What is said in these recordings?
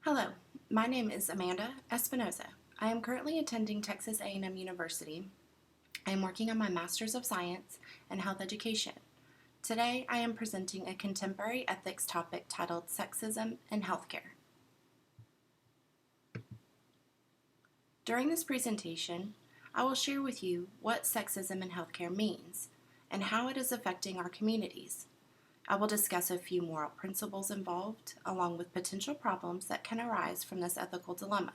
Hello, my name is Amanda Espinoza. I am currently attending Texas A&M University. I am working on my Master's of Science in Health Education. Today, I am presenting a contemporary ethics topic titled Sexism in Healthcare. During this presentation, I will share with you what sexism in healthcare means and how it is affecting our communities. I will discuss a few moral principles involved, along with potential problems that can arise from this ethical dilemma.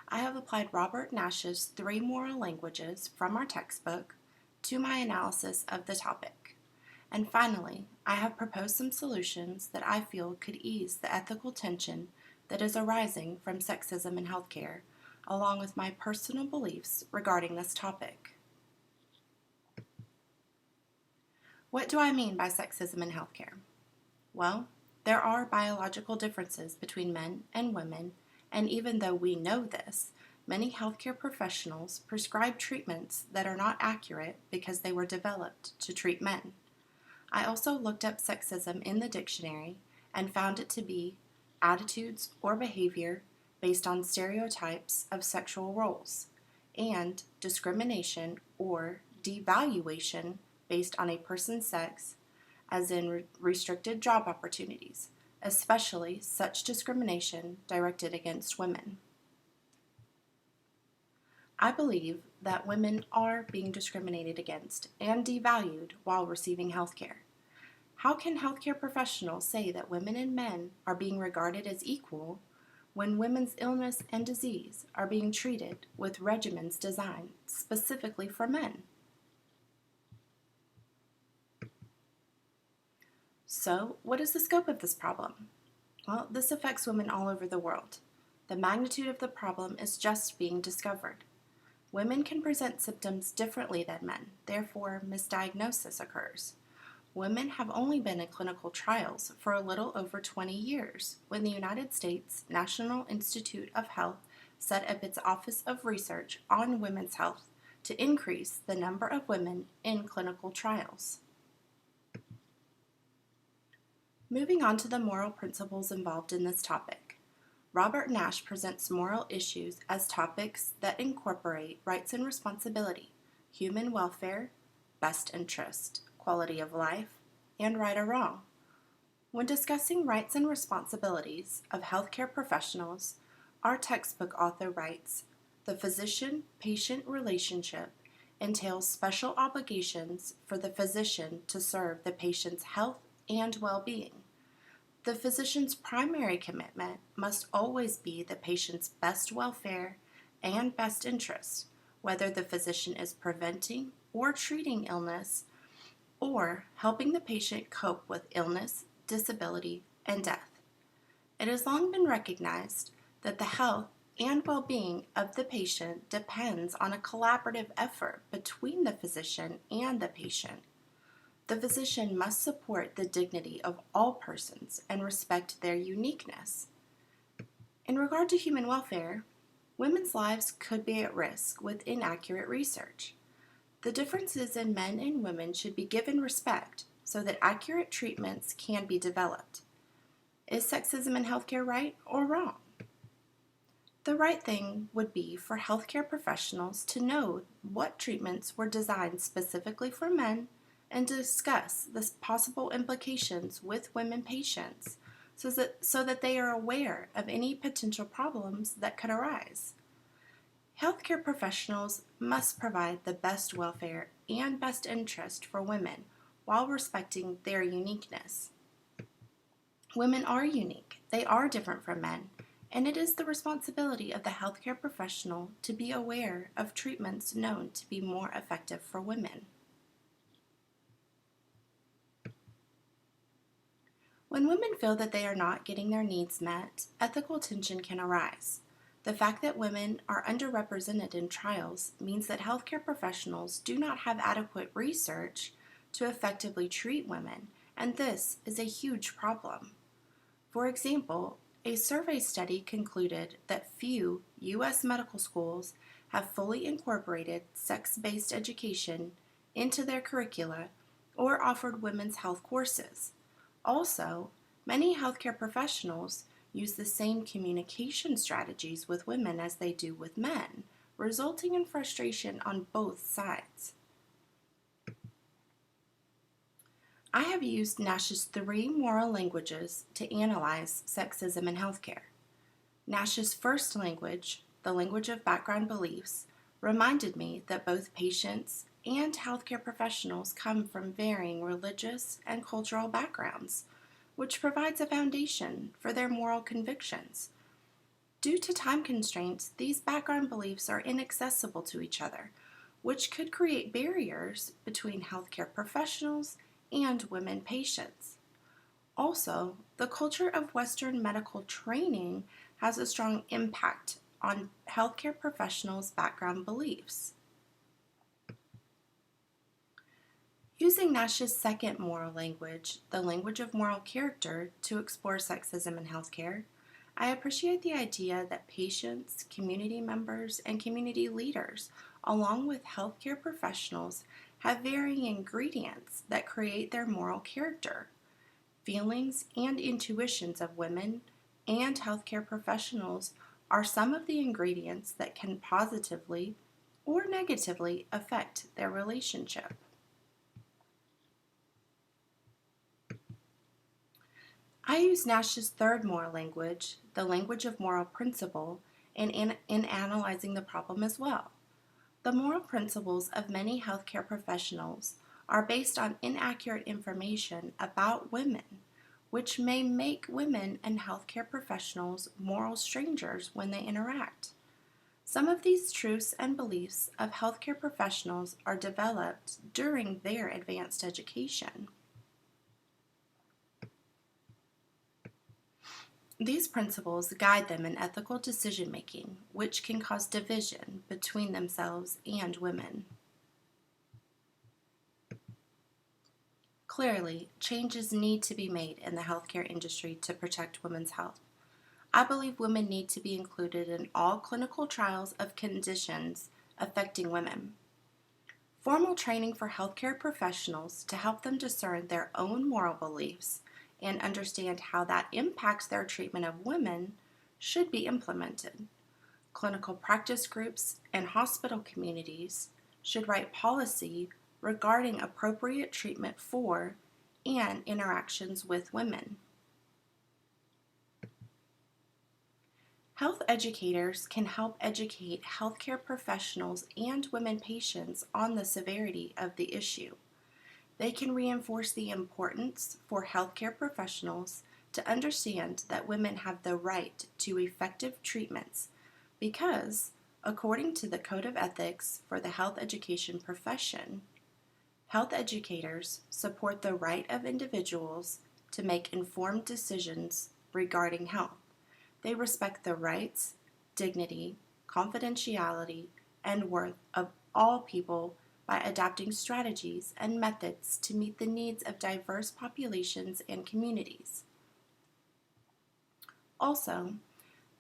I have applied Robert Nash's 3 moral languages from our textbook to my analysis of the topic. And finally, I have proposed some solutions that I feel could ease the ethical tension that is arising from sexism in healthcare, along with my personal beliefs regarding this topic. What do I mean by sexism in healthcare? Well, there are biological differences between men and women, and even though we know this, many healthcare professionals prescribe treatments that are not accurate because they were developed to treat men. I also looked up sexism in the dictionary and found it to be attitudes or behavior based on stereotypes of sexual roles, and discrimination or devaluation based on a person's sex, as in restricted job opportunities, especially such discrimination directed against women. I believe that women are being discriminated against and devalued while receiving health care. How can healthcare professionals say that women and men are being regarded as equal when women's illness and disease are being treated with regimens designed specifically for men? So, what is the scope of this problem? Well, this affects women all over the world. The magnitude of the problem is just being discovered. Women can present symptoms differently than men, therefore misdiagnosis occurs. Women have only been in clinical trials for a little over 20 years when the United States National Institute of Health set up its Office of Research on Women's Health to increase the number of women in clinical trials. Moving on to the moral principles involved in this topic. Robert Nash presents moral issues as topics that incorporate rights and responsibility, human welfare, best interest, quality of life, and right or wrong. When discussing rights and responsibilities of healthcare professionals, our textbook author writes, "The physician-patient relationship entails special obligations for the physician to serve the patient's health and well-being. The physician's primary commitment must always be the patient's best welfare and best interest, whether the physician is preventing or treating illness or helping the patient cope with illness, disability, and death. It has long been recognized that the health and well-being of the patient depends on a collaborative effort between the physician and the patient. The physician must support the dignity of all persons and respect their uniqueness. In regard to human welfare, women's lives could be at risk with inaccurate research. The differences in men and women should be given respect so that accurate treatments can be developed. Is sexism in healthcare right or wrong? The right thing would be for healthcare professionals to know what treatments were designed specifically for men and discuss the possible implications with women patients so that they are aware of any potential problems that could arise. Healthcare professionals must provide the best welfare and best interest for women while respecting their uniqueness. Women are unique, they are different from men, and it is the responsibility of the healthcare professional to be aware of treatments known to be more effective for women. When women feel that they are not getting their needs met, ethical tension can arise. The fact that women are underrepresented in trials means that healthcare professionals do not have adequate research to effectively treat women, and this is a huge problem. For example, a survey study concluded that few U.S. medical schools have fully incorporated sex-based education into their curricula or offered women's health courses. Also, many healthcare professionals use the same communication strategies with women as they do with men, resulting in frustration on both sides. I have used Nash's 3 moral languages to analyze sexism in healthcare. Nash's first language, the language of background beliefs, reminded me that both patients and healthcare professionals come from varying religious and cultural backgrounds, which provides a foundation for their moral convictions. Due to time constraints, these background beliefs are inaccessible to each other, which could create barriers between healthcare professionals and women patients. Also, the culture of Western medical training has a strong impact on healthcare professionals' background beliefs. Using Nash's second moral language, the language of moral character, to explore sexism in healthcare, I appreciate the idea that patients, community members, and community leaders, along with healthcare professionals, have varying ingredients that create their moral character. Feelings and intuitions of women and healthcare professionals are some of the ingredients that can positively or negatively affect their relationship. I use Nash's third moral language, the language of moral principle, in analyzing the problem as well. The moral principles of many healthcare professionals are based on inaccurate information about women, which may make women and healthcare professionals moral strangers when they interact. Some of these truths and beliefs of healthcare professionals are developed during their advanced education. These principles guide them in ethical decision-making, which can cause division between themselves and women. Clearly, changes need to be made in the healthcare industry to protect women's health. I believe women need to be included in all clinical trials of conditions affecting women. Formal training for healthcare professionals to help them discern their own moral beliefs and understand how that impacts their treatment of women should be implemented. Clinical practice groups and hospital communities should write policy regarding appropriate treatment for and interactions with women. Health educators can help educate healthcare professionals and women patients on the severity of the issue. They can reinforce the importance for healthcare professionals to understand that women have the right to effective treatments because, according to the Code of Ethics for the health education profession, health educators support the right of individuals to make informed decisions regarding health. They respect the rights, dignity, confidentiality, and worth of all people by adopting strategies and methods to meet the needs of diverse populations and communities. Also,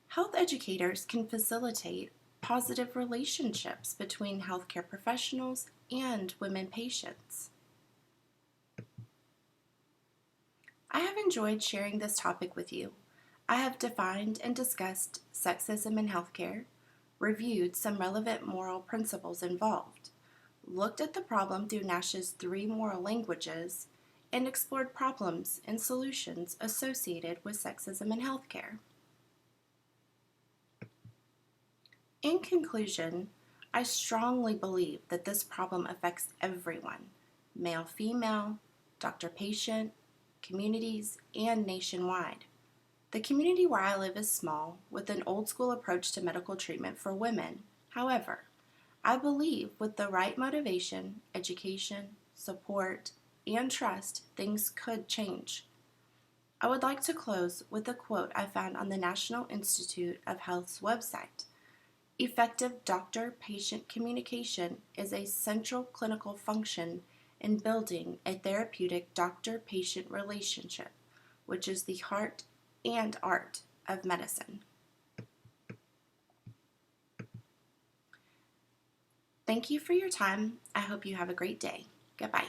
health educators can facilitate positive relationships between healthcare professionals and women patients. I have enjoyed sharing this topic with you. I have defined and discussed sexism in healthcare, reviewed some relevant moral principles involved, looked at the problem through Nash's 3 moral languages, and explored problems and solutions associated with sexism in healthcare. In conclusion, I strongly believe that this problem affects everyone, male, female, doctor-patient, communities, and nationwide. The community where I live is small, with an old-school approach to medical treatment for women. However, I believe with the right motivation, education, support, and trust, things could change. I would like to close with a quote I found on the National Institute of Health's website. Effective doctor-patient communication is a central clinical function in building a therapeutic doctor-patient relationship, which is the heart and art of medicine. Thank you for your time. I hope you have a great day. Goodbye.